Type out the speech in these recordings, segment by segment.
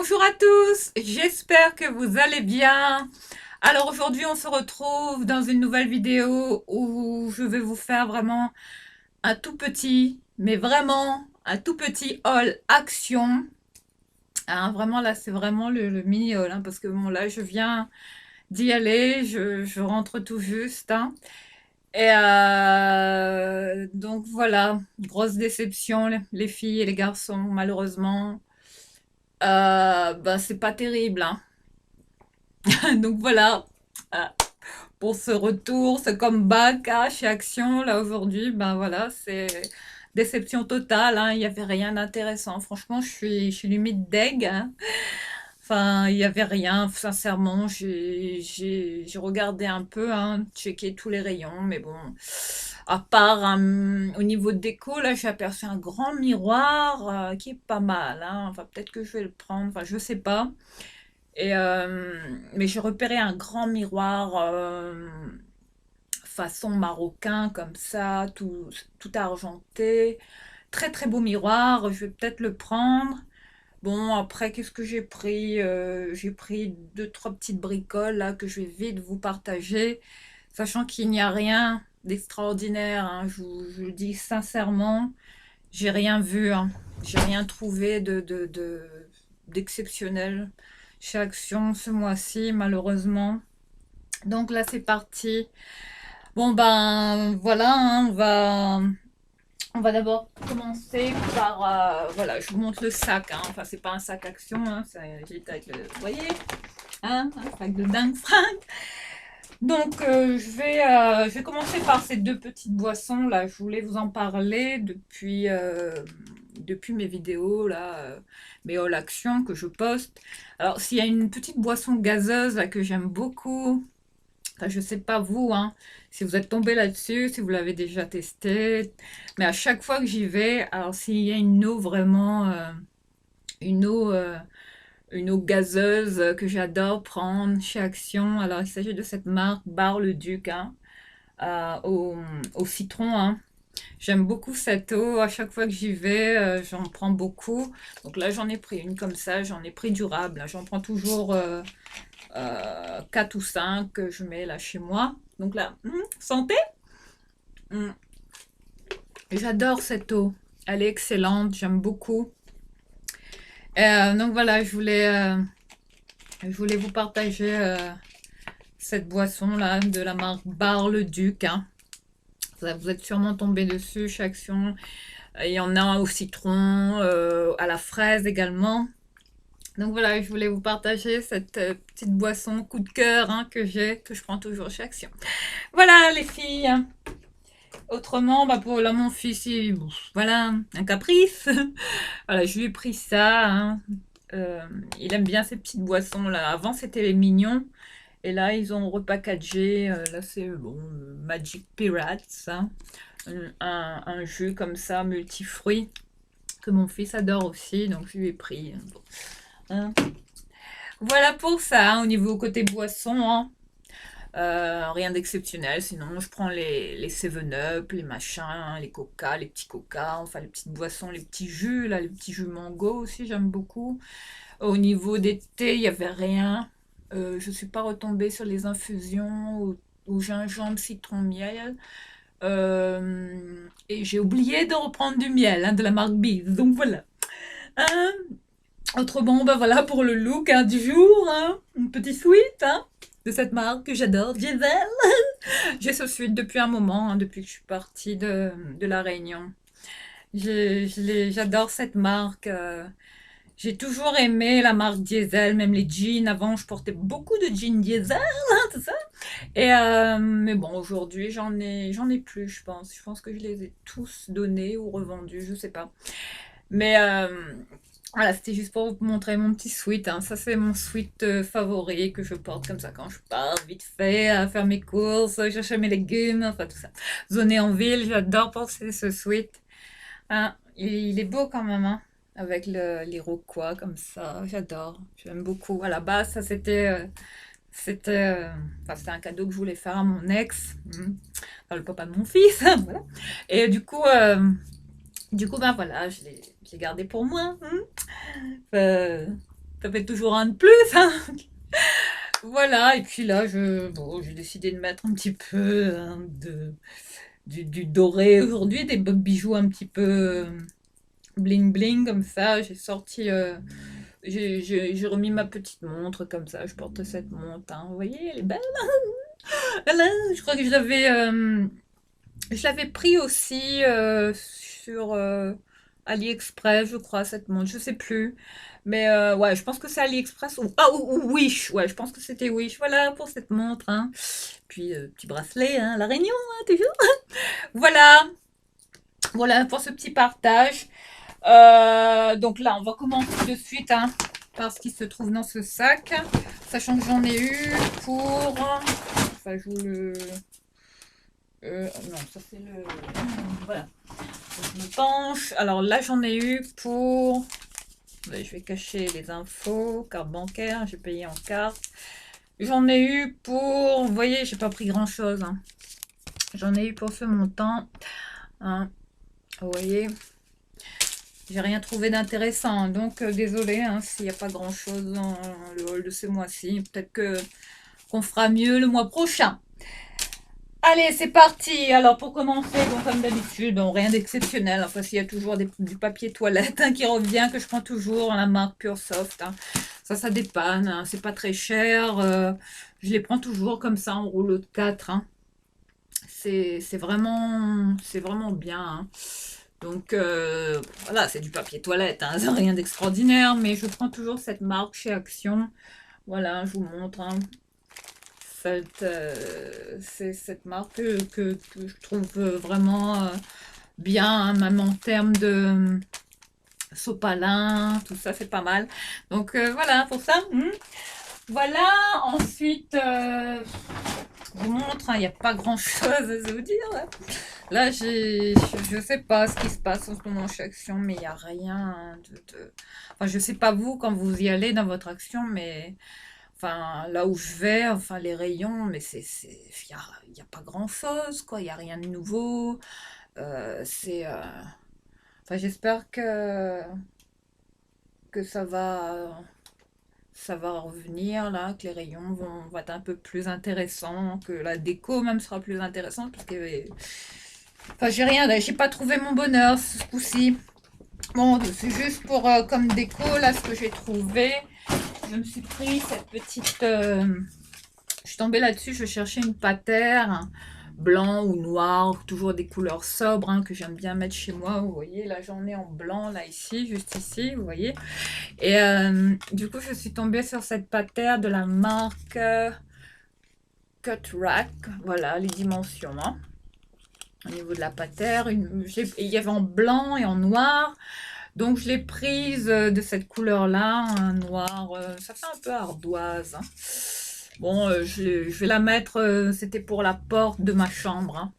Bonjour à tous, j'espère que vous allez bien. Alors aujourd'hui on se retrouve dans une nouvelle vidéo où je vais vous faire vraiment un tout petit, mais vraiment un tout petit haul action. Hein, vraiment là c'est vraiment le mini haul, hein, parce que bon là je viens d'y aller, je rentre tout juste. Hein. Et donc voilà, grosse déception les filles et les garçons malheureusement. Ben c'est pas terrible, hein. Donc voilà, euh, pour ce retour, ce comeback chez Action, là aujourd'hui, ben voilà, c'est déception totale, hein, il n'y avait rien d'intéressant. Franchement, je suis limite deg. Hein. Enfin, il n'y avait rien, sincèrement, j'ai regardé un peu, hein, checké tous les rayons, mais bon, à part au niveau de déco, là, j'ai aperçu un grand miroir qui est pas mal, hein. Enfin, peut-être que je vais le prendre, enfin, je sais pas. Mais j'ai repéré un grand miroir façon marocain comme ça, tout argenté. Très très beau miroir, je vais peut-être le prendre. Bon, après, qu'est-ce que j'ai pris? J'ai pris deux, trois petites bricoles là que je vais vite vous partager, sachant qu'il n'y a rien d'extraordinaire. Hein, je vous le dis sincèrement, j'ai rien vu, hein. J'ai rien trouvé d'exceptionnel chez Action ce mois-ci, malheureusement. Donc là, c'est parti. Bon, ben voilà, hein, on va d'abord commencer par. Voilà, je vous montre le sac. Hein. Enfin, c'est pas un sac Action, hein, j'étais avec le. Vous voyez, hein, un sac de dingue fringue. Donc, je vais commencer par ces deux petites boissons là. Je voulais vous en parler depuis mes vidéos là, mes haul action que je poste. Alors, s'il y a une petite boisson gazeuse là que j'aime beaucoup, enfin, je sais pas vous, hein, si vous êtes tombé là-dessus, si vous l'avez déjà testé, mais à chaque fois que j'y vais, alors s'il y a une eau vraiment, une eau une eau gazeuse que j'adore prendre chez Action. Alors, il s'agit de cette marque Bar-le-Duc, hein, au citron. Hein. J'aime beaucoup cette eau. À chaque fois que j'y vais, j'en prends beaucoup. Donc là, j'en ai pris une comme ça. J'en ai pris durable. Hein. J'en prends toujours 4 ou 5 que je mets là chez moi. Donc là, santé. Mm. J'adore cette eau. Elle est excellente. J'aime beaucoup. Donc voilà, je voulais vous partager cette boisson-là de la marque Bar-le-Duc. Hein. Vous êtes sûrement tombé dessus chez Action. Il y en a au citron, à la fraise également. Donc voilà, je voulais vous partager cette petite boisson coup de cœur, hein, que je prends toujours chez Action. Voilà les filles. Autrement, bah pour là mon fils, voilà, un caprice. Voilà, je lui ai pris ça. Hein. Il aime bien ces petites boissons là. Avant c'était les mignons. Et là, ils ont repackagé. Là, c'est bon, Magic Pirates. Hein, un jeu comme ça, multifruits, que mon fils adore aussi. Donc, je lui ai pris. Bon. Hein. Voilà pour ça, hein, au niveau côté boisson. Hein. Rien d'exceptionnel. Sinon, je prends les 7-Up, les machins, hein, les coca, les petits coca, enfin les petites boissons, les petits jus, là, les petits jus mango aussi, j'aime beaucoup. Au niveau des thés, il n'y avait rien. Je ne suis pas retombée sur les infusions au gingembre, citron, miel. Et j'ai oublié de reprendre du miel, hein, de la marque Biz. Donc voilà. Hein. Autrement, ben voilà pour le look, hein, du jour. Hein, un petit sweat, hein, de cette marque que j'adore, Diesel. J'ai ce sweat depuis un moment, hein, depuis que je suis partie de La Réunion. J'adore cette marque. J'ai toujours aimé la marque Diesel, même les jeans. Avant, je portais beaucoup de jeans Diesel, hein, tout ça. Mais bon, aujourd'hui, j'en ai plus, je pense. Je pense que je les ai tous donnés ou revendus, je sais pas. Mais voilà, c'était juste pour vous montrer mon petit sweat. Hein. Ça, c'est mon sweat favori que je porte comme ça quand je pars vite fait à faire mes courses, chercher mes légumes, enfin tout ça. Zoner en ville, j'adore porter ce sweat. Hein. Il est beau quand même, hein, avec l'iroquois comme ça. J'adore, j'aime beaucoup. À la base, ça enfin, c'était un cadeau que je voulais faire à mon ex, enfin, le papa de mon fils. Voilà. Et du coup, ben voilà, je l'ai gardé pour moi. Euh, Ça fait toujours un de plus, hein. Voilà, et puis là, j'ai décidé de mettre un petit peu du doré aujourd'hui, des bijoux un petit peu bling bling comme ça. J'ai sorti, j'ai remis ma petite montre comme ça. Je porte cette montre, hein. Vous voyez, elle est belle. Voilà, je crois que je l'avais pris aussi sur AliExpress, je crois, cette montre. Je sais plus. Mais ouais, je pense que c'est AliExpress ou Wish. Ouais, je pense que c'était Wish. Voilà pour cette montre, hein. Puis petit bracelet, hein, la Réunion, hein, toujours. Voilà, voilà pour ce petit partage. Donc là, on va commencer de suite, hein, par ce qui se trouve dans ce sac. Sachant que j'en ai eu pour... Enfin, je vous le... non, ça c'est le... Voilà. Je me penche. Alors là, j'en ai eu pour... Je vais cacher les infos. Carte bancaire, j'ai payé en carte. J'en ai eu pour... Vous voyez, j'ai pas pris grand-chose, hein. J'en ai eu pour ce montant. Hein. Vous voyez, j'ai rien trouvé d'intéressant. Donc, désolé hein, s'il n'y a pas grand-chose dans le haul de ce mois-ci. Peut-être que qu'on fera mieux le mois prochain. Allez, c'est parti. Alors, pour commencer, bon, comme d'habitude, bon, rien d'exceptionnel. Enfin, s'il y a toujours du papier toilette hein, qui revient, que je prends toujours, la marque Pure Soft. Hein. Ça dépanne. Hein. C'est pas très cher. Je les prends toujours comme ça, en rouleau de 4. Hein. C'est vraiment bien. Hein. Donc, voilà, c'est du papier toilette. Hein. C'est rien d'extraordinaire. Mais je prends toujours cette marque chez Action. Voilà, je vous montre. Hein. C'est cette marque que je trouve vraiment bien, hein, même en termes de sopalin, tout ça, c'est pas mal. Donc voilà, pour ça. Voilà, ensuite, je vous montre, il n'y a pas grand-chose à vous dire. Là, je sais pas ce qui se passe en ce moment chez Action, mais il n'y a rien Enfin, je sais pas vous, quand vous y allez dans votre Action, mais... Enfin, là où je vais, enfin, les rayons, mais y a pas grand-chose, quoi. Il n'y a rien de nouveau. Enfin, j'espère que ça va revenir, là, que les rayons vont être un peu plus intéressants, que la déco même sera plus intéressante, parce que... Enfin, j'ai pas trouvé mon bonheur ce coup-ci. Bon, c'est juste pour, comme déco, là, ce que j'ai trouvé. Je me suis pris cette petite... je suis tombée là-dessus, je cherchais une patère, hein, blanc ou noir, toujours des couleurs sobres, hein, que j'aime bien mettre chez moi. Vous voyez, là j'en ai en blanc, là ici, juste ici, vous voyez. Et du coup, je suis tombée sur cette patère de la marque Cut Rack. Voilà, les dimensions. Hein. Au niveau de la patère, il y avait en blanc et en noir. Donc je l'ai prise de cette couleur-là, un noir, ça fait un peu ardoise. Hein. Bon, je vais la mettre, c'était pour la porte de ma chambre. Hein.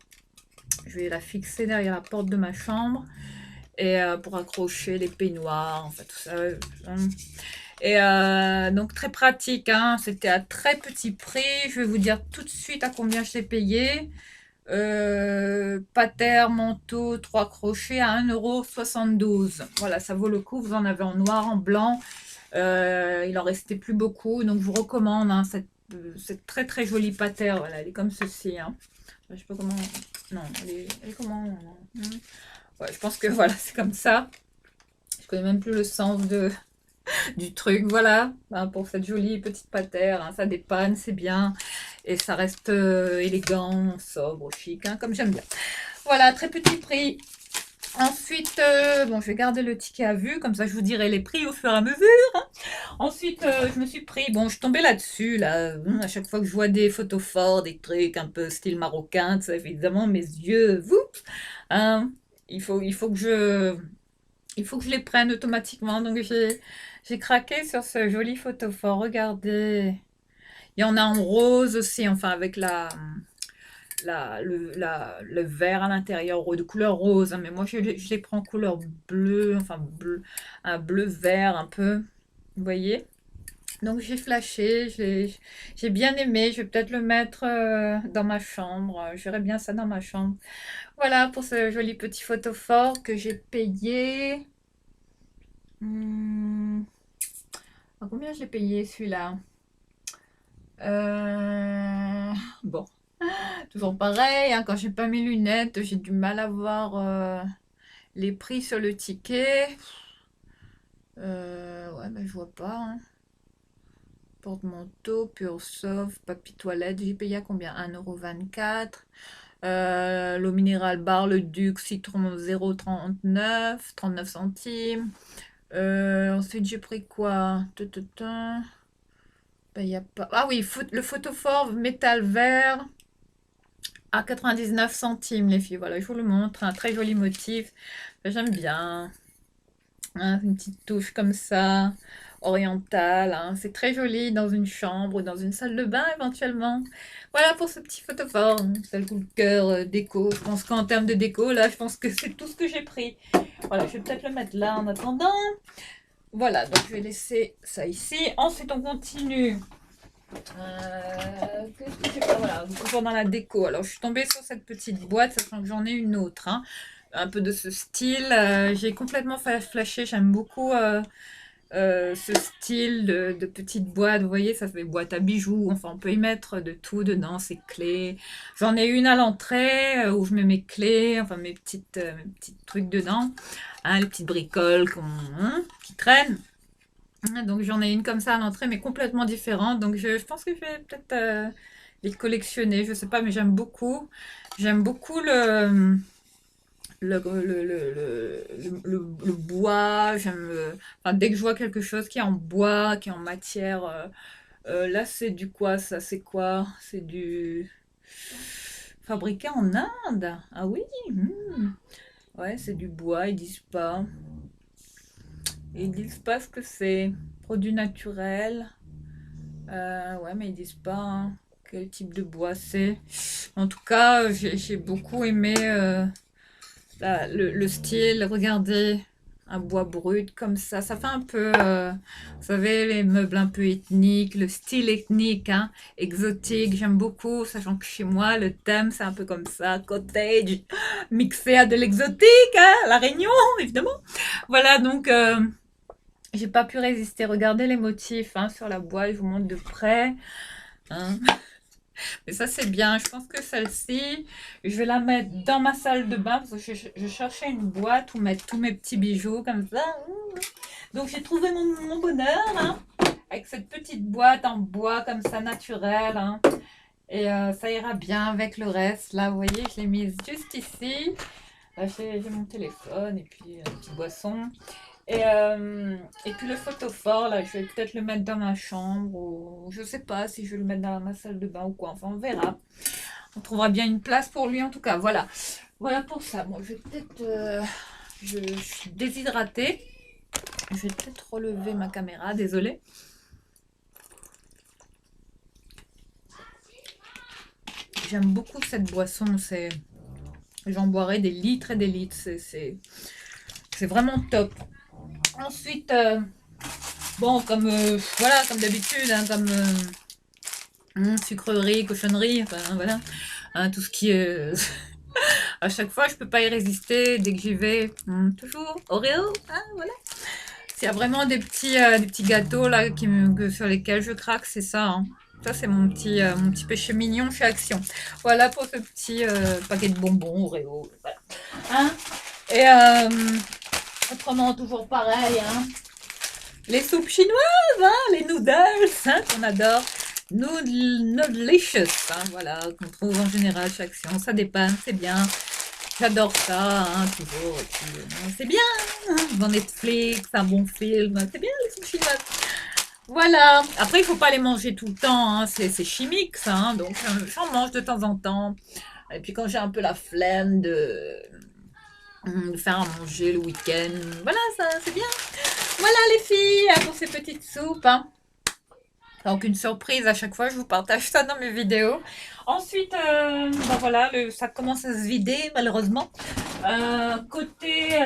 Je vais la fixer derrière la porte de ma chambre. Et pour accrocher les peignoirs, enfin tout ça. Et donc très pratique, hein. C'était à très petit prix. Je vais vous dire tout de suite à combien je l'ai payé. Pater, manteau, 3 crochets à 1,72 €. Voilà, ça vaut le coup. Vous en avez en noir, en blanc. Il en restait plus beaucoup. Donc je vous recommande hein, cette très très jolie pater. Voilà, elle est comme ceci. Hein. Je sais pas comment... Non, elle est comment... Ouais, je pense que voilà, c'est comme ça. Je connais même plus le sens du truc. Voilà, hein, pour cette jolie petite patère. Hein, ça dépanne, c'est bien. Et ça reste élégant, sobre, chic, hein, comme j'aime bien. Voilà, très petit prix. Ensuite, bon, je vais garder le ticket à vue, comme ça je vous dirai les prix au fur et à mesure. Hein. Ensuite, je me suis pris, bon, je suis tombée là-dessus, là, à chaque fois que je vois des photos fortes, des trucs un peu style marocain, ça, évidemment, mes yeux, vous, hein, il faut que je les prenne automatiquement. Donc, j'ai craqué sur ce joli photophore. Regardez. Il y en a en rose aussi, enfin, avec le vert à l'intérieur, de couleur rose. Hein, mais moi, je les prends en couleur bleue, enfin, un bleu-vert un peu. Vous voyez? Donc, j'ai flashé, j'ai bien aimé. Je vais peut-être le mettre dans ma chambre. Je verrai bien ça dans ma chambre. Voilà pour ce joli petit photophore que j'ai payé. À combien j'ai payé celui-là? Bon, toujours pareil, hein, quand j'ai pas mes lunettes, j'ai du mal à voir les prix sur le ticket. Ouais, mais je vois pas, hein. Porte-manteau, Pure Soft, papier toilette, j'ai payé à combien? 1,24 €. L'eau minérale bar, le Duc, citron 0,39, 39 centimes. Ensuite, j'ai pris quoi? Ben, y a pas... Ah oui, le photophore métal vert à 99 centimes, les filles. Voilà, je vous le montre. Un très joli motif. J'aime bien. Hein, une petite touche comme ça, orientale. Hein. C'est très joli dans une chambre ou dans une salle de bain éventuellement. Voilà pour ce petit photophore. C'est le coup de cœur déco. Je pense qu'en termes de déco, là, je pense que c'est tout ce que j'ai pris. Voilà, je vais peut-être le mettre là en attendant. Voilà, donc je vais laisser ça ici. Ensuite, on continue. Qu'est-ce que j'ai pas? Voilà, toujours dans la déco. Alors, je suis tombée sur cette petite boîte, sachant que j'en ai une autre. Hein. Un peu de ce style. J'ai complètement flashé. J'aime beaucoup ce style de petite boîte. Vous voyez, ça fait boîte à bijoux. Enfin, on peut y mettre de tout dedans, ses clés. J'en ai une à l'entrée où je mets mes clés, enfin mes petits trucs dedans. Hein, les petites bricoles qui traînent. Donc j'en ai une comme ça à l'entrée, mais complètement différente. Donc je pense que je vais peut-être les collectionner. Je sais pas, mais j'aime beaucoup. J'aime beaucoup le bois. Enfin, dès que je vois quelque chose qui est en bois, qui est en matière. Là, c'est du quoi ça? C'est quoi? C'est du fabriqué en Inde. Ah oui? Ouais, c'est du bois. Ils disent pas. Ils disent pas ce que c'est. Produit naturel. Ouais, mais ils disent pas hein, quel type de bois c'est. En tout cas, j'ai beaucoup aimé le style. Regardez, un bois brut comme ça. Ça fait un peu, vous savez, les meubles un peu ethniques, le style ethnique, hein, exotique. J'aime beaucoup, sachant que chez moi, le thème, c'est un peu comme ça, cottage, mixé à de l'exotique, hein, La Réunion, évidemment. Voilà, donc... j'ai pas pu résister. Regardez les motifs hein, sur la boîte, je vous montre de près. Hein. Mais ça, c'est bien. Je pense que celle-ci, je vais la mettre dans ma salle de bain parce que je cherchais une boîte où mettre tous mes petits bijoux comme ça. Donc, j'ai trouvé mon bonheur hein, avec cette petite boîte en bois comme ça, naturelle. Hein. Et ça ira bien avec le reste. Là, vous voyez, je l'ai mise juste ici. Là, j'ai mon téléphone et puis une petite boisson. Et puis le photophore, là, je vais peut-être le mettre dans ma chambre ou je sais pas si je vais le mettre dans ma salle de bain ou quoi. Enfin, on verra. On trouvera bien une place pour lui en tout cas. Voilà. Voilà pour ça. Moi, je vais peut-être... je suis déshydratée. Je vais peut-être relever ma caméra. Désolée. J'aime beaucoup cette boisson. J'en boirai des litres et des litres. C'est vraiment top. Ensuite... bon, comme voilà, comme d'habitude, hein, comme sucrerie, cochonnerie, enfin voilà, hein, tout ce qui est à chaque fois, je peux pas y résister. Dès que j'y vais, toujours Oreo, hein, voilà. S'il y a vraiment des petits gâteaux là sur lesquels je craque, c'est ça. Hein. Ça, c'est mon petit péché mignon chez Action. Voilà pour ce petit paquet de bonbons Oreo. Voilà. Hein. Et autrement, toujours pareil. Hein. Les soupes chinoises, hein, les noodles, hein, qu'on adore. Noodlicious, hein, voilà, qu'on trouve en général chez Action. Ça dépanne, c'est bien. J'adore ça, hein, toujours. C'est bien, hein, dans Netflix, un bon film. C'est bien les soupes chinoises. Voilà. Après, il faut pas les manger tout le temps. Hein, c'est chimique, ça. Hein, donc, j'en mange de temps en temps. Et puis, quand j'ai un peu la flemme de faire à manger le week-end, voilà, ça, c'est bien. Voilà les filles, pour ces petites soupes. Hein. Donc une surprise à chaque fois, je vous partage ça dans mes vidéos. Ensuite, ben voilà, ça commence à se vider malheureusement. Côté,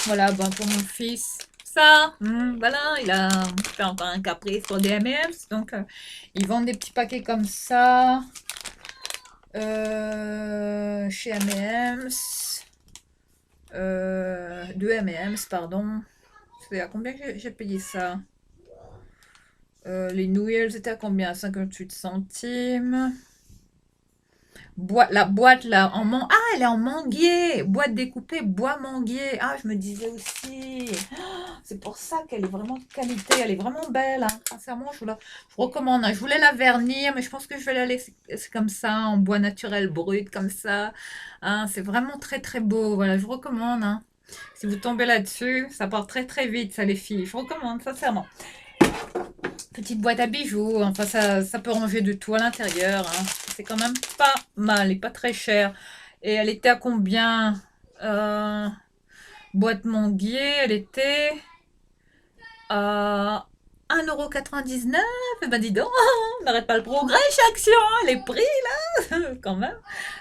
voilà, ben pour mon fils, ça, voilà, il a fait encore un caprice pour des M&M's. Donc ils vendent des petits paquets comme ça chez M&M's. De M&M's, pardon. C'est à combien j'ai payé ça? Les nouilles, elles étaient à combien? 58 centimes. La boîte là, ah, elle est en manguier. Boîte découpée, bois manguier. Ah, je me disais aussi. C'est pour ça qu'elle est vraiment de qualité. Elle est vraiment belle, hein. Sincèrement, je recommande, hein. Je voulais la vernir, mais je pense que je vais la laisser comme ça, en bois naturel brut, comme ça, hein. C'est vraiment très très beau. Voilà, je recommande, hein. Si vous tombez là-dessus, ça part très très vite, ça les filles. Je recommande, sincèrement. Petite boîte à bijoux, enfin ça peut ranger de tout à l'intérieur, hein. C'est quand même pas mal et pas très cher. Et elle était à combien? euh, Boîte Manguier, elle était à 1,99 €. Eh ben dis donc, on n'arrête pas le progrès chez Action, les prix là, quand même.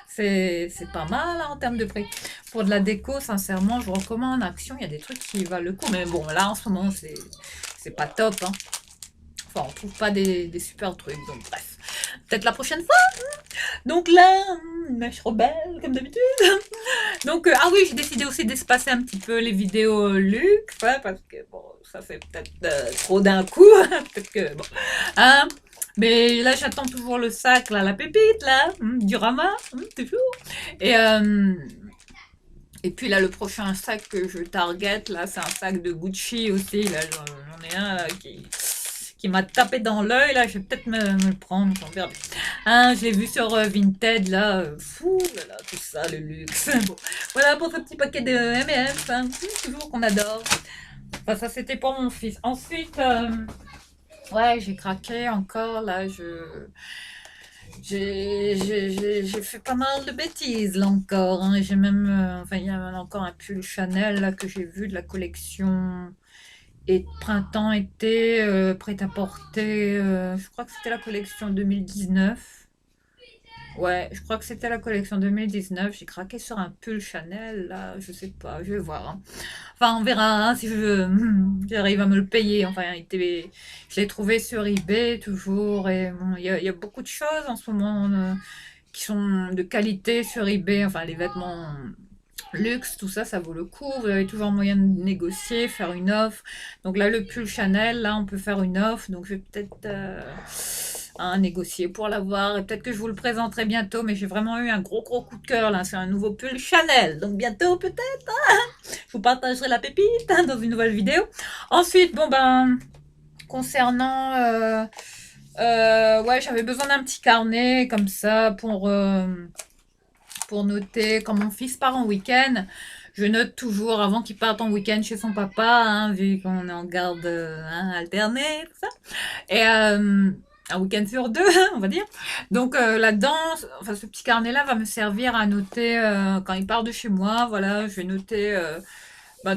C'est pas mal, hein, en termes de prix. Pour de la déco, sincèrement, je recommande Action, il y a des trucs qui valent le coup. Mais bon, là en ce moment, c'est pas top, hein. Enfin, on trouve pas des super trucs, donc bref. Peut-être la prochaine fois. Donc là, mèche rebelle, comme d'habitude. Donc, ah oui, j'ai décidé aussi d'espacer un petit peu les vidéos luxe, ouais, parce que bon, ça fait peut-être trop d'un coup. Peut-être que, bon. Hein, mais là, j'attends toujours le sac, là, la pépite, là, du Rama, toujours. Et, euh, et puis là, le prochain sac que je target, là, c'est un sac de Gucci aussi. Là, j'en ai un là, qui m'a tapé dans l'œil. Là, je vais peut-être me le prendre. Hein, je l'ai vu sur Vinted, là. Fou, là, là, tout ça, le luxe. Bon, voilà pour ce petit paquet de M&M's, hein, toujours qu'on adore. Enfin, ça, c'était pour mon fils. Ensuite, ouais, j'ai craqué encore. Là, j'ai fait pas mal de bêtises là encore, hein. J'ai même, enfin, il y a encore un pull Chanel là que j'ai vu de la collection et printemps-été prêt-à-porter. Je crois que c'était la collection 2019. Ouais, je crois que c'était la collection 2019. J'ai craqué sur un pull Chanel là, je sais pas, je vais voir, hein. Enfin, on verra, hein, si j'arrive à me le payer. Enfin, je l'ai trouvé sur eBay toujours. Et bon, il y a beaucoup de choses en ce moment qui sont de qualité sur eBay. Enfin, les vêtements luxe, tout ça, ça vaut le coup. Vous avez toujours moyen de négocier, faire une offre. Donc là, le pull Chanel, là, on peut faire une offre. Donc je vais peut-être négocier pour l'avoir. Et peut-être que je vous le présenterai bientôt. Mais j'ai vraiment eu un gros, gros coup de cœur, là. C'est un nouveau pull Chanel. Donc bientôt, peut-être, hein, je vous partagerai la pépite, hein, dans une nouvelle vidéo. Ensuite, bon, ben, concernant... ouais, j'avais besoin d'un petit carnet comme ça pour noter quand mon fils part en week-end. Je note toujours avant qu'il parte en week-end chez son papa, hein, vu qu'on est en garde alternée, tout ça. Et un week-end sur deux, on va dire. Donc là-dedans, enfin, ce petit carnet-là va me servir à noter quand il part de chez moi. Voilà, je vais noter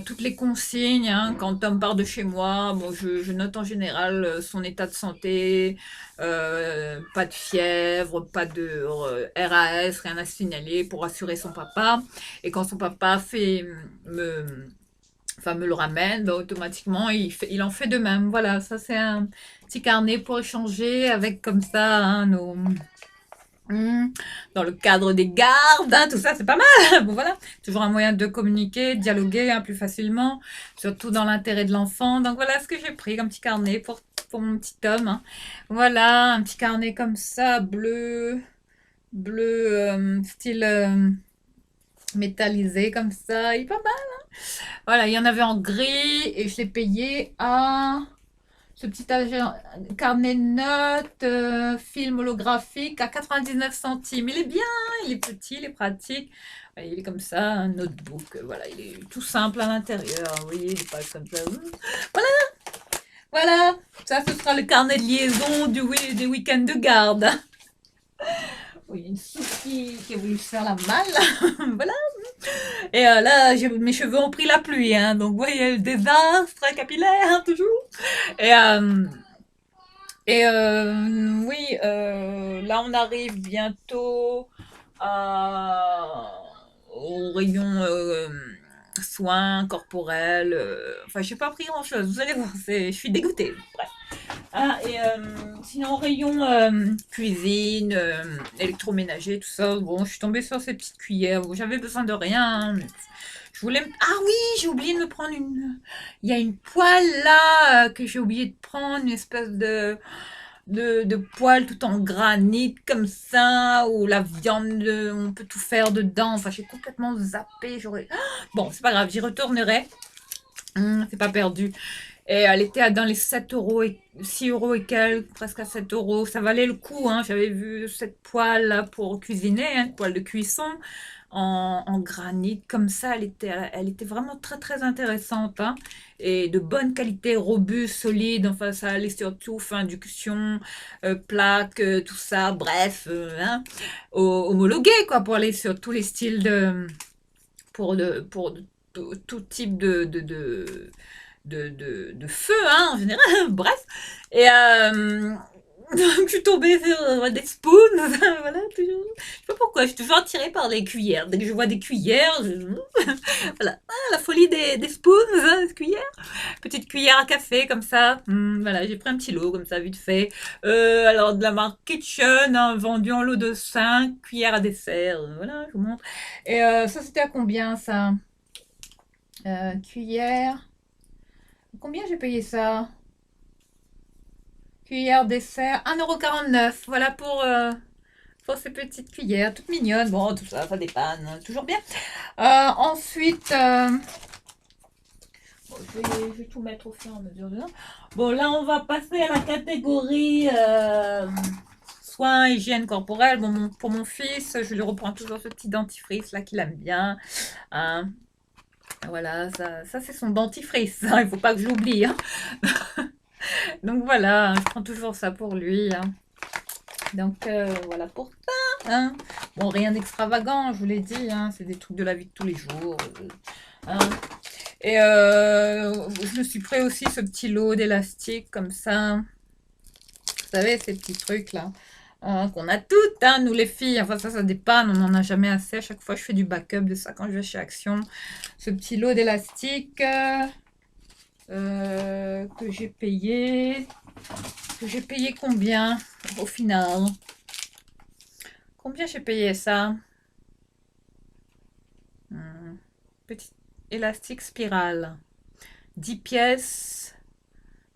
toutes les consignes, hein. Quand Tom part de chez moi, bon, je note en général son état de santé, pas de fièvre, pas de RAS, rien à signaler pour assurer son papa. Et quand son papa me le ramène, automatiquement, il en fait de même. Voilà, ça c'est un petit carnet pour échanger avec comme ça, hein, dans le cadre des gardes, hein, tout ça, c'est pas mal. Bon, voilà, toujours un moyen de communiquer, de dialoguer, hein, plus facilement, surtout dans l'intérêt de l'enfant. Donc voilà ce que j'ai pris comme petit carnet pour mon petit homme, hein. Voilà, un petit carnet comme ça, bleu, style métallisé comme ça. Il est pas mal, hein. Voilà, il y en avait en gris et je l'ai payé à ce petit carnet de notes, film holographique à 99 centimes. Il est bien, il est petit, il est pratique. Ouais, il est comme ça, un notebook. Voilà, il est tout simple à l'intérieur. Vous voyez, il est pas comme ça. Voilà, voilà. Ça, ce sera le carnet de liaison des week-ends de garde. Oui, une soupe qui a voulu se faire la malle. Voilà. Et là, mes cheveux ont pris la pluie, hein. Donc, vous voyez, le désastre capillaire, hein, toujours. Et, oui, là on arrive bientôt au rayon soins corporels. Enfin, j'ai pas pris grand-chose. Vous allez voir, je suis dégoûtée. Bref. Ah, et sinon, rayon cuisine, électroménager, tout ça. Bon, je suis tombée sur ces petites cuillères. Bon, j'avais besoin de rien, hein, mais Ah oui, j'ai oublié de me prendre une... Il y a une poêle là que j'ai oublié de prendre, une espèce de poêle tout en granit comme ça, où la viande, on peut tout faire dedans. Enfin, j'ai complètement zappé. J'aurais... Bon, c'est pas grave, j'y retournerai. C'est pas perdu. Et elle était dans les 7 euros et 6 euros et quelques, presque à 7 euros. Ça valait le coup, hein. J'avais vu cette poêle là pour cuisiner, hein, poêle de cuisson en granit comme ça. Elle était vraiment très très intéressante, hein, et de bonne qualité, robuste, solide. Enfin, ça allait surtout, fin induction, plaque, tout ça. Bref, hein, homologué quoi pour aller sur tous les styles de pour tout type de feu, hein, en général. Bref. Et donc, je suis tombée sur des spoons. Voilà, toujours. Je sais pas pourquoi, je suis toujours attirée par des cuillères. Dès que je vois des cuillères, voilà. Ah, la folie des spoons, hein, des cuillères. Petite cuillère à café, comme ça. Voilà, j'ai pris un petit lot, comme ça, vite fait. Alors, de la marque Kitchen, hein, vendu en lot de 5 cuillères à dessert. Voilà, je vous montre. Et ça, c'était à combien, ça? Cuillère. Combien j'ai payé ça? Cuillère dessert, 1,49 €. Voilà pour ces petites cuillères, toutes mignonnes. Bon, tout ça, ça dépanne, hein, toujours bien. Ensuite, bon, je vais tout mettre au fur et à mesure dedans. Bon, là, on va passer à la catégorie soins, hygiène corporelle. Bon, pour mon fils, je lui reprends toujours ce petit dentifrice là qu'il aime bien, hein. Voilà, ça c'est son dentifrice, hein, il faut pas que je l'oublie, hein. Donc voilà, je prends toujours ça pour lui, hein. Donc voilà pour ça, hein. Bon, rien d'extravagant, je vous l'ai dit, hein, c'est des trucs de la vie de tous les jours, hein. Et je me suis pris aussi ce petit lot d'élastiques comme ça. Vous savez, ces petits trucs là, hein, qu'on a toutes, hein, nous les filles. Enfin, ça dépanne, on n'en a jamais assez. À chaque fois, je fais du backup de ça quand je vais chez Action. Ce petit lot d'élastiques que j'ai payé. Que j'ai payé combien au final? Combien j'ai payé ça? Petit élastique spirale. 10 pièces.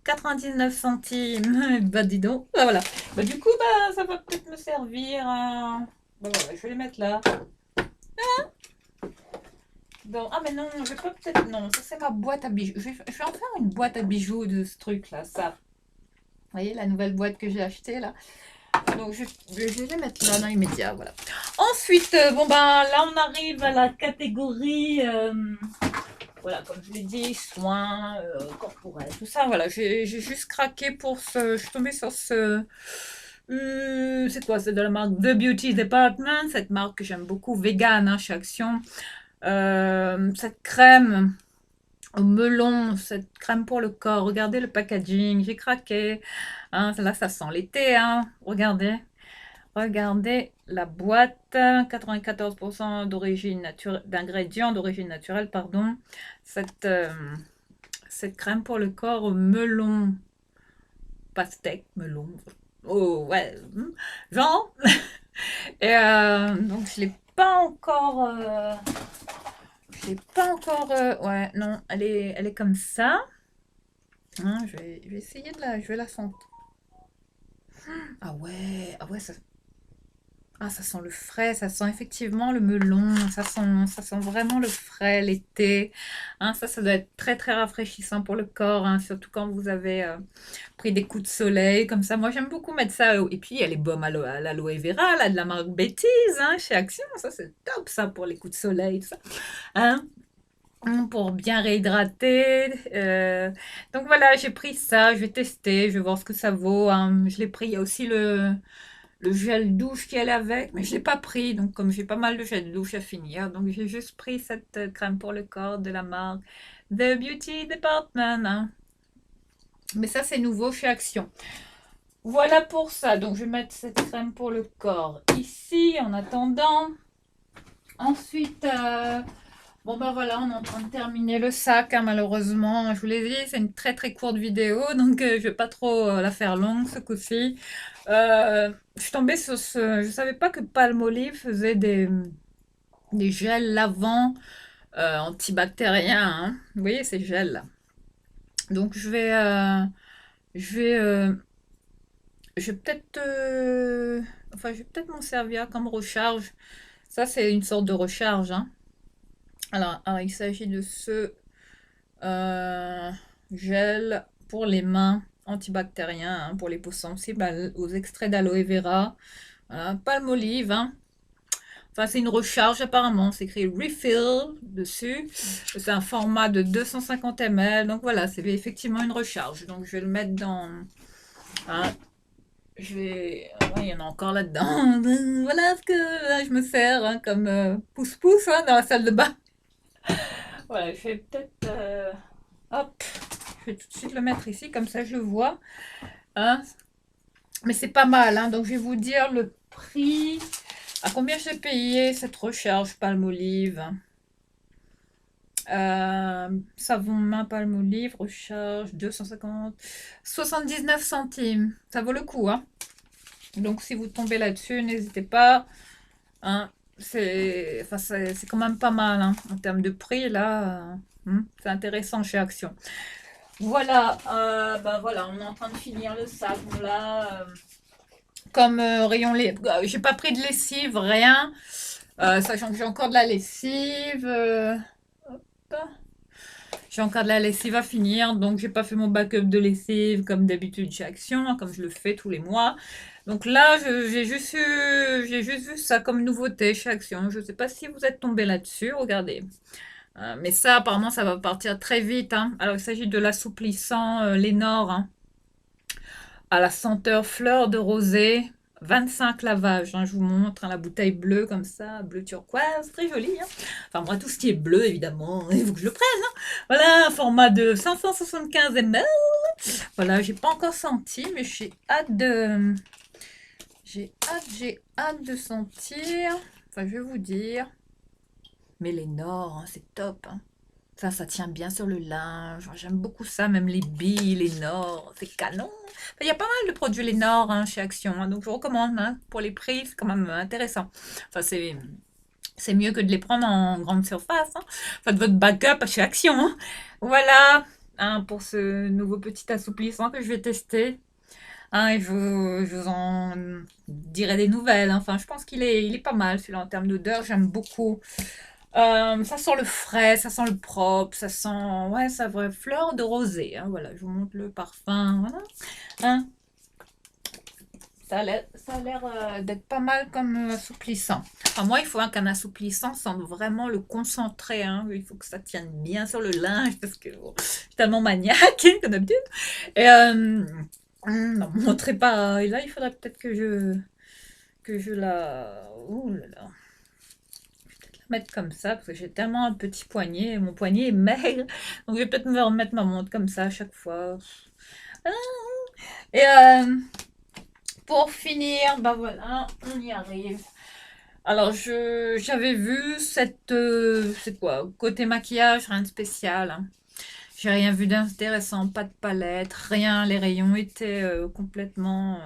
99 centimes. Bah dis donc. Bah, voilà. Bah, du coup, bah, ça va peut-être me servir. Bah, voilà, je vais les mettre là. Donc, ah mais non, je vais pas peut-être... Non, ça c'est ma boîte à bijoux. Je vais en faire une boîte à bijoux de ce truc là, ça. Vous voyez la nouvelle boîte que j'ai achetée là. Donc je vais les mettre là dans l'immédiat, voilà. Ensuite, bon ben là on arrive à la catégorie, voilà, comme je l'ai dit, soins corporels, tout ça, voilà. J'ai juste craqué pour ce, je suis tombée sur ce, c'est quoi, c'est de la marque The Beauty Department, cette marque que j'aime beaucoup, vegan, hein, chez Action. Cette crème au melon, cette crème pour le corps, regardez le packaging, j'ai craqué, hein, là ça sent l'été, hein, regardez la boîte, 94% d'origine naturelle, d'ingrédients d'origine naturelle, pardon, cette crème pour le corps au melon, pastèque, melon, oh ouais, genre, et donc je l'ai pas encore, ouais, non, elle est comme ça. Hein, je vais essayer je vais la sentir. Ah ouais, ça sent le frais, ça sent effectivement le melon, ça sent vraiment le frais, l'été. Hein, ça doit être très très rafraîchissant pour le corps, hein, surtout quand vous avez pris des coups de soleil comme ça. Moi, j'aime beaucoup mettre ça. Et puis, il y a les baumes à l'aloe vera, là, de la marque Betty's, hein, chez Action. Ça, c'est top, ça, pour les coups de soleil, tout ça. Hein, pour bien réhydrater. Donc voilà, j'ai pris ça, je vais tester, je vais voir ce que ça vaut, hein. Je l'ai pris, il y a aussi le gel douche qui allait avec, mais je ne l'ai pas pris, donc comme j'ai pas mal de gel douche à finir, donc j'ai juste pris cette crème pour le corps de la marque The Beauty Department, hein. Mais ça, c'est nouveau chez Action. Voilà pour ça, donc je vais mettre cette crème pour le corps ici, en attendant. Ensuite... bon ben voilà, on est en train de terminer le sac, hein, malheureusement. Je vous l'ai dit, c'est une très très courte vidéo, donc je vais pas trop la faire longue ce coup-ci. Je suis tombée sur ce... Je savais pas que Palmolive faisait des gels lavants antibactérien, hein. Vous voyez, ces gels là. Donc je vais, euh, je vais peut-être, enfin, je vais peut-être m'en servir comme recharge. Ça, c'est une sorte de recharge, hein. Alors, il s'agit de ce euh, gel pour les mains antibactérien, hein, pour les peaux sensibles aux extraits d'aloe vera. Voilà, palmolive, hein. Enfin, c'est une recharge apparemment. C'est écrit refill dessus. C'est un format de 250 ml. Donc voilà, c'est effectivement une recharge. Donc je vais le mettre dans. Hein, je vais. Ouais, il y en a encore là-dedans. Voilà ce que là, je me sers, hein, comme pouce-pouce, hein, dans la salle de bain. Voilà, je vais peut-être. Hop. Je vais tout de suite le mettre ici, comme ça je le vois. Hein. Mais c'est pas mal, hein. Donc je vais vous dire le prix. À combien j'ai payé cette recharge Palmolive? Savon main Palmolive, recharge 250, 79 centimes. Ça vaut le coup, hein. Donc si vous tombez là-dessus, n'hésitez pas. Hein. Enfin, c'est quand même pas mal, hein. En termes de prix, là, c'est intéressant chez Action. Voilà, ben voilà, on est en train de finir le savon là. Comme rayon lait, j'ai pas pris de lessive, rien. Sachant que j'ai encore de la lessive. Hop. J'ai encore de la lessive à finir, donc j'ai pas fait mon backup de lessive comme d'habitude chez Action, hein, comme je le fais tous les mois. Donc là, j'ai juste vu ça comme nouveauté chez Action. Je sais pas si vous êtes tombé là-dessus, regardez. Mais ça, apparemment, ça va partir très vite, hein. Alors, il s'agit de l'assouplissant Lénore, hein, à la senteur fleur de rosée. 25 lavages, hein, je vous montre, hein, la bouteille bleue comme ça, bleu turquoise, très jolie, hein. Enfin, moi, tout ce qui est bleu, évidemment, il faut que je le prenne, hein. Voilà, un format de 575 ml. Voilà, j'ai pas encore senti, mais j'ai hâte de sentir. Enfin, je vais vous dire. Mais les Nord, hein, c'est top, hein. Ça tient bien sur le linge. J'aime beaucoup ça, même les billes, les Nord, c'est canon. Enfin, il y a pas mal de produits les Nord, hein, chez Action, hein, donc je recommande, hein, pour les prix, c'est quand même intéressant. Enfin, c'est mieux que de les prendre en grande surface, hein. Faites votre backup chez Action, hein. Voilà, hein, pour ce nouveau petit assouplissant que je vais tester. Hein, et je vous en dirai des nouvelles, hein. Enfin, je pense il est pas mal celui-là en termes d'odeur. J'aime beaucoup. Ça sent le frais, ça sent le propre, ça sent, ouais, ça vraie fleur de rosée, hein. Voilà, je vous montre le parfum. Voilà. Hein, ça a l'air d'être pas mal comme assouplissant. Enfin, moi, il faut qu'un assouplissant sente vraiment le concentré, hein. Il faut que ça tienne bien sur le linge parce que bon, je suis tellement maniaque, hein, comme d'habitude. Et non, montrez pas. Et là, il faudrait peut-être que je la. Ouh là là. Mettre comme ça parce que j'ai tellement un petit poignet, mon poignet est maigre, donc je vais peut-être me remettre ma montre comme ça à chaque fois. Ah. Et pour finir, bah voilà, on y arrive. Alors j'avais vu c'est quoi, côté maquillage, rien de spécial, hein. J'ai rien vu d'intéressant, pas de palette, rien, les rayons étaient complètement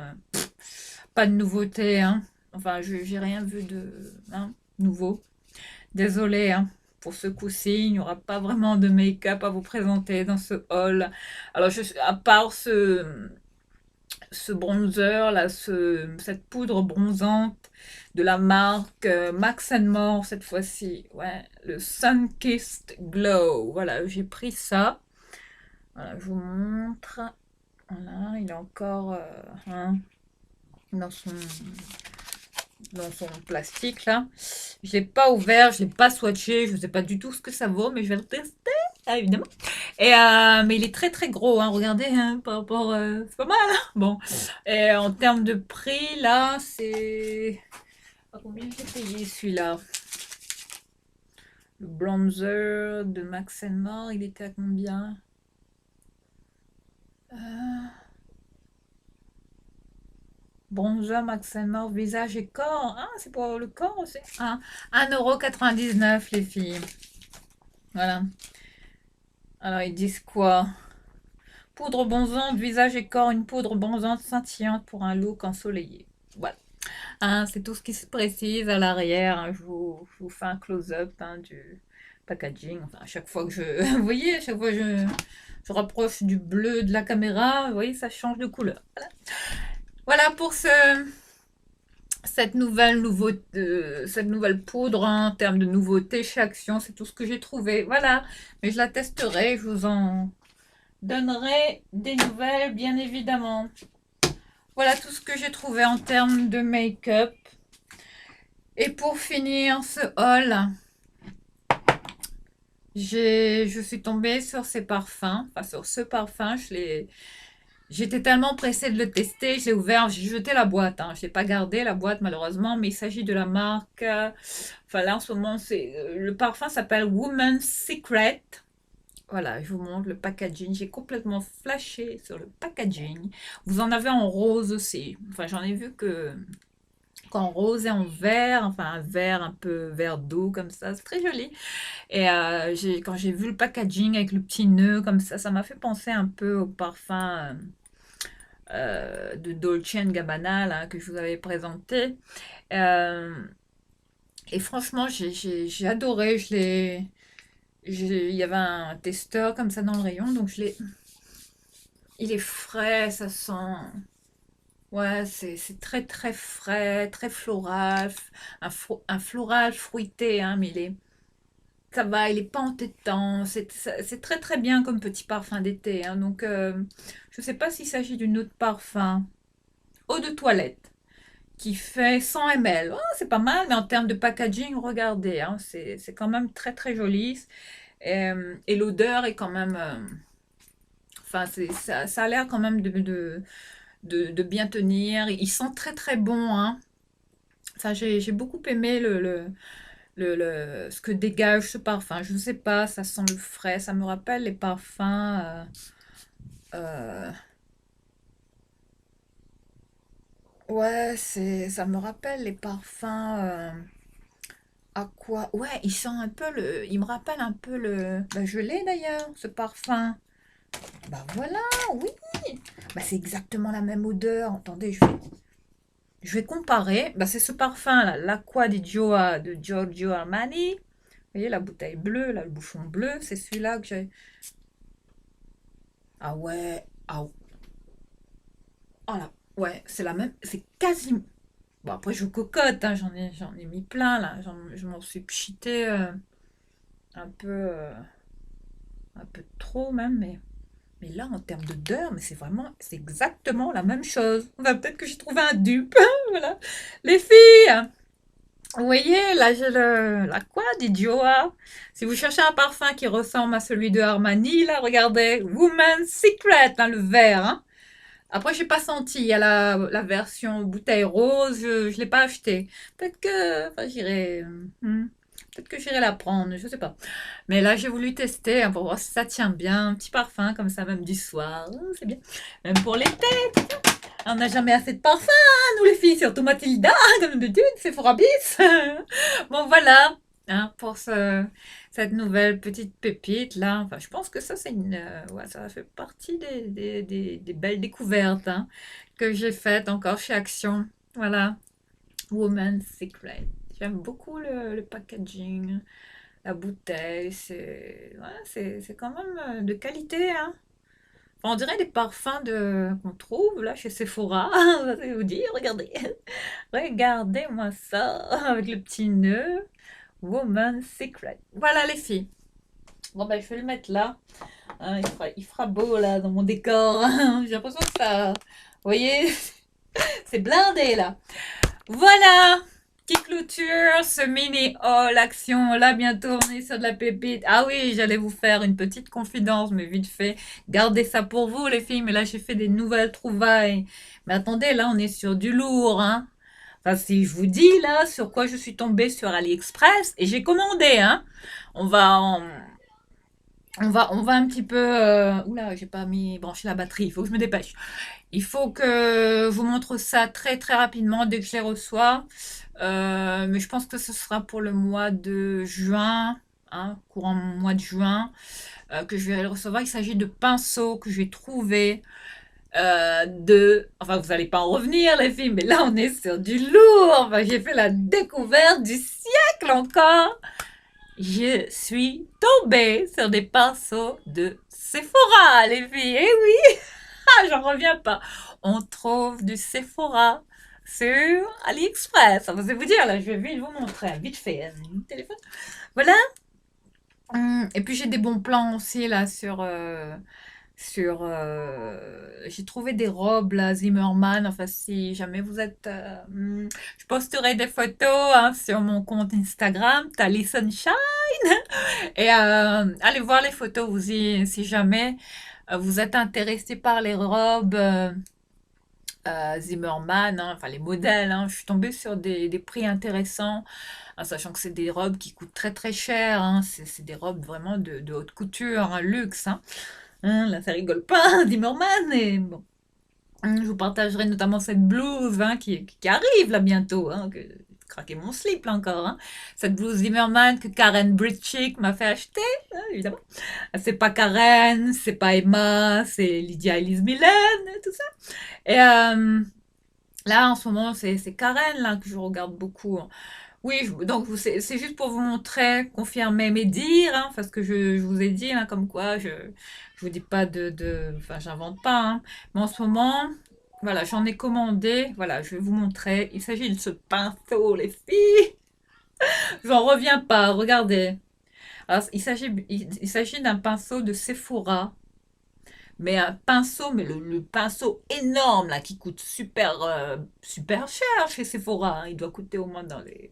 pas de nouveauté, hein. Enfin, j'ai rien vu de hein, nouveau. Désolée, hein, pour ce coup-ci, il n'y aura pas vraiment de make-up à vous présenter dans ce haul. Alors, à part ce bronzer, là, cette poudre bronzante de la marque Max More cette fois-ci. Ouais, le Sun-Kissed Glow. Voilà, j'ai pris ça. Voilà, je vous montre. Voilà, il est encore hein, dans son plastique là. Je l'ai pas ouvert, je l'ai pas swatché, je sais pas du tout ce que ça vaut, mais je vais le tester, évidemment. Et mais il est très très gros, hein, regardez, hein, par rapport, c'est pas mal, hein. Bon, et en termes de prix là, c'est à combien j'ai payé celui-là? Le bronzer de Max More, il était à combien? Euh, Bronzer Max More visage et corps. Ah, c'est pour le corps aussi. Ah, 1,99 € les filles. Voilà. Alors, ils disent quoi? Poudre bronzante, visage et corps, une poudre bronzante scintillante pour un look ensoleillé. Voilà. Hein, c'est tout ce qui se précise à l'arrière, hein. Je vous fais un close-up, hein, packaging. Enfin, à chaque fois que je... Vous voyez, à chaque fois que je rapproche du bleu de la caméra, vous voyez, ça change de couleur. Voilà, voilà pour cette nouvelle poudre en termes de nouveautés chez Action. C'est tout ce que j'ai trouvé. Voilà, mais je la testerai, je vous en donnerai des nouvelles, bien évidemment. Voilà tout ce que j'ai trouvé en termes de make-up. Et pour finir ce haul, je suis tombée sur ces parfums, enfin sur ce parfum. J'étais tellement pressée de le tester, je l'ai ouvert, j'ai jeté la boîte. Je n'ai pas gardé la boîte malheureusement, mais il s'agit de la marque. Enfin là en ce moment, le parfum s'appelle Woman's Secret. Voilà, je vous montre le packaging. J'ai complètement flashé sur le packaging. Vous en avez en rose aussi. Enfin, j'en ai vu qu'en rose et en vert. Enfin, un vert un peu vert d'eau comme ça. C'est très joli. Et quand j'ai vu le packaging avec le petit nœud comme ça m'a fait penser un peu au parfum de Dolce Gabbana là, que je vous avais présenté. Euh, et franchement, j'ai adoré. Il y avait un testeur comme ça dans le rayon, donc il est frais, ça sent. Ouais, c'est très très frais, très floral, un floral fruité, mais ça va, il est pas entêtant, c'est très très bien comme petit parfum d'été, donc je sais pas s'il s'agit d'une autre parfum, eau de toilette, qui fait 100 ml. Oh, c'est pas mal, mais en termes de packaging, regardez, c'est quand même très très joli, et l'odeur est quand même, enfin, ça a l'air quand même de bien tenir. Il sent très très bon. Enfin, j'ai beaucoup aimé ce que dégage ce parfum. Je ne sais pas, ça sent le frais. Ça me rappelle les parfums. Euh, ouais, ça me rappelle les parfums. À quoi? Ouais, il sent un peu il me rappelle un peu bah, je l'ai d'ailleurs, ce parfum. Bah voilà, oui. Bah, c'est exactement la même odeur. Attendez, je vais comparer. Bah, c'est ce parfum-là, l'Acqua di Gioa de Giorgio Armani. Vous voyez la bouteille bleue, là, le bouchon bleu, c'est celui-là que j'ai. Ah ouais, ah là, ouais, c'est la même, c'est quasi. Bon, après, je cocotte, j'en ai mis plein, là. Je m'en suis pchité un peu, un peu trop même, mais là, en termes d'odeur, mais c'est exactement la même chose. Enfin, peut-être que j'ai trouvé un dupe. Voilà. Les filles! Vous voyez, là j'ai la quoi d'Idioa. Si vous cherchez un parfum qui ressemble à celui de Armani, là, regardez, Woman's Secret, le vert. Après, j'ai pas senti. Il y a la version bouteille rose, je l'ai pas acheté. Peut-être que, enfin, peut-être que j'irai la prendre, je sais pas. Mais là, j'ai voulu tester pour voir si ça tient bien. Un petit parfum comme ça, même du soir, c'est bien. Même pour l'été. On n'a jamais assez de parfum, nous les filles, surtout Mathilda, comme d'habitude, c'est Forabis. Bon, voilà, pour cette nouvelle petite pépite là. Enfin, je pense que ça, ouais, ça fait partie des belles découvertes que j'ai faites encore chez Action. Voilà, Woman's Secret. J'aime beaucoup le packaging, la bouteille, c'est quand même de qualité. On dirait des parfums qu'on trouve là chez Sephora. Je vais vous dire, regardez. Regardez-moi ça avec le petit nœud. Woman's Secret. Voilà les filles. Bon ben je vais le mettre là. Il fera beau là dans mon décor. J'ai l'impression que ça. Vous voyez, c'est blindé là. Voilà. Qui clôture ce mini haul action. Là, bientôt, on est sur de la pépite. Ah oui, j'allais vous faire une petite confidence, mais vite fait. Gardez ça pour vous, les filles. Mais là, j'ai fait des nouvelles trouvailles. Mais attendez, là, on est sur du lourd, Enfin, si je vous dis, là, sur quoi je suis tombée sur AliExpress, et j'ai commandé, On va on va un petit peu. Oula, j'ai pas mis brancher la batterie. Il faut que je me dépêche. Il faut que je vous montre ça très très rapidement dès que je les reçois. Mais je pense que ce sera pour le mois de juin, courant mois de juin, que je vais le recevoir. Il s'agit de pinceaux que je vais trouver. Enfin, vous n'allez pas en revenir, les filles, mais là, on est sur du lourd. Enfin, j'ai fait la découverte du siècle encore. Je suis tombée sur des pinceaux de Sephora, les filles. Eh oui, ah, j'en reviens pas. On trouve du Sephora sur AliExpress. Ça va vous dire, là, je vais vite vous montrer, vite fait, téléphone. Voilà. Et puis j'ai des bons plans aussi là j'ai trouvé des robes là Zimmermann. Enfin, si jamais vous êtes je posterai des photos hein, sur mon compte Instagram Tali Sunshine et allez voir les photos vous si jamais vous êtes intéressé par les robes Zimmermann, hein, enfin les modèles, hein. Je suis tombée sur des prix intéressants, hein, sachant que c'est des robes qui coûtent très très cher, hein. C'est des robes vraiment de haute couture, un luxe. Hein. Là, ça rigole pas, Zimmermann. Et bon. Je vous partagerai notamment cette blouse hein, qui arrive là bientôt. Hein, craquer mon slip là encore. Hein. Cette blouse Zimmermann que Karen Britchick m'a fait acheter, hein, évidemment. C'est pas Karen, c'est pas Emma, c'est Lydia Elise Millen, tout ça. Et là, en ce moment, c'est Karen là que je regarde beaucoup. Hein. Oui, donc c'est juste pour vous montrer, confirmer mes dires, hein, parce que je vous ai dit, hein, comme quoi je vous dis pas enfin, j'invente pas. Hein. Mais en ce moment, voilà, j'en ai commandé. Voilà, je vais vous montrer. Il s'agit de ce pinceau, les filles. J'en reviens pas. Regardez. Alors, il s'agit d'un pinceau de Sephora. Mais un pinceau, mais le pinceau énorme là qui coûte super cher chez Sephora. Hein. Il doit coûter au moins dans les,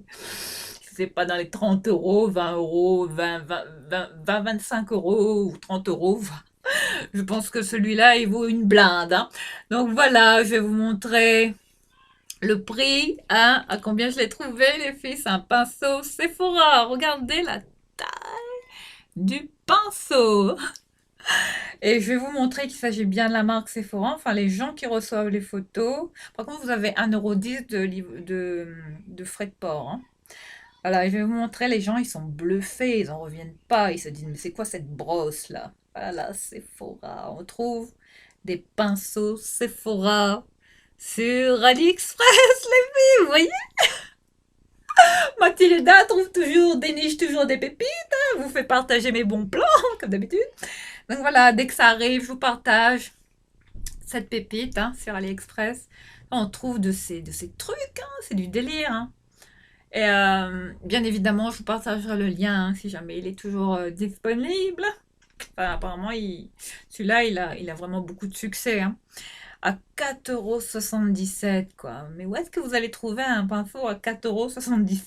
je sais pas, dans les 30 euros, 20 euros, 25 euros ou 30 euros. Je pense que celui-là, il vaut une blinde. Hein. Donc voilà, je vais vous montrer le prix. Hein, à combien je l'ai trouvé, les filles. C'est un pinceau Sephora. Regardez la taille du pinceau. Et je vais vous montrer qu'il s'agit bien de la marque Sephora, enfin les gens qui reçoivent les photos. Par contre, vous avez 1,10 € de frais de port. Hein. Voilà, je vais vous montrer, les gens, ils sont bluffés, ils en reviennent pas. Ils se disent, mais c'est quoi cette brosse là? Voilà, Sephora. On trouve des pinceaux Sephora sur AliExpress, les filles, vous voyez? Mathilda déniche toujours des pépites, hein, vous fait partager mes bons plans, comme d'habitude. Donc voilà, dès que ça arrive, je vous partage cette pépite hein, sur AliExpress. On trouve de ces trucs, hein, c'est du délire. Hein. Et bien évidemment, je vous partagerai le lien hein, si jamais il est toujours disponible. Enfin, apparemment, celui-là, il a vraiment beaucoup de succès. Hein. À 4,77 € quoi. Mais où est-ce que vous allez trouver un pinceau à 4,77 €?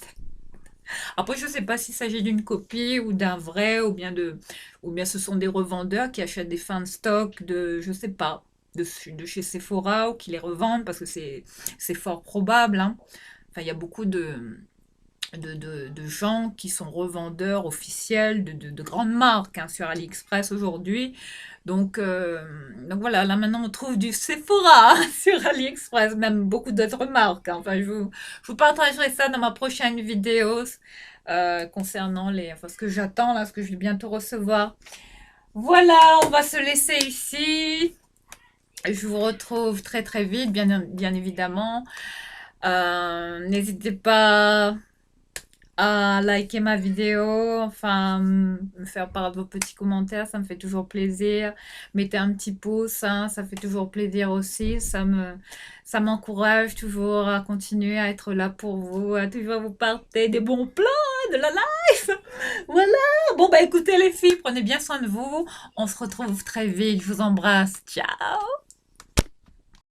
Après, je ne sais pas s'il s'agit d'une copie ou d'un vrai, ou bien ce sont des revendeurs qui achètent des fins de stock de, je sais pas, de chez Sephora ou qui les revendent parce que c'est fort probable. Hein. Enfin, il y a beaucoup de gens qui sont revendeurs officiels de grandes marques hein, sur AliExpress aujourd'hui. Donc voilà, là maintenant on trouve du Sephora sur AliExpress, même beaucoup d'autres marques. Hein. Enfin, je vous partagerai ça dans ma prochaine vidéo concernant enfin, ce que j'attends, là, ce que je vais bientôt recevoir. Voilà, on va se laisser ici. Je vous retrouve très très vite, bien évidemment. N'hésitez pas à liker ma vidéo, enfin me faire part de vos petits commentaires, ça me fait toujours plaisir. Mettez un petit pouce, hein, ça fait toujours plaisir aussi, ça m'encourage toujours à continuer à être là pour vous, à toujours vous partager des bons plans, hein, de la life. Voilà. Bon bah écoutez les filles, prenez bien soin de vous. On se retrouve très vite. Je vous embrasse. Ciao.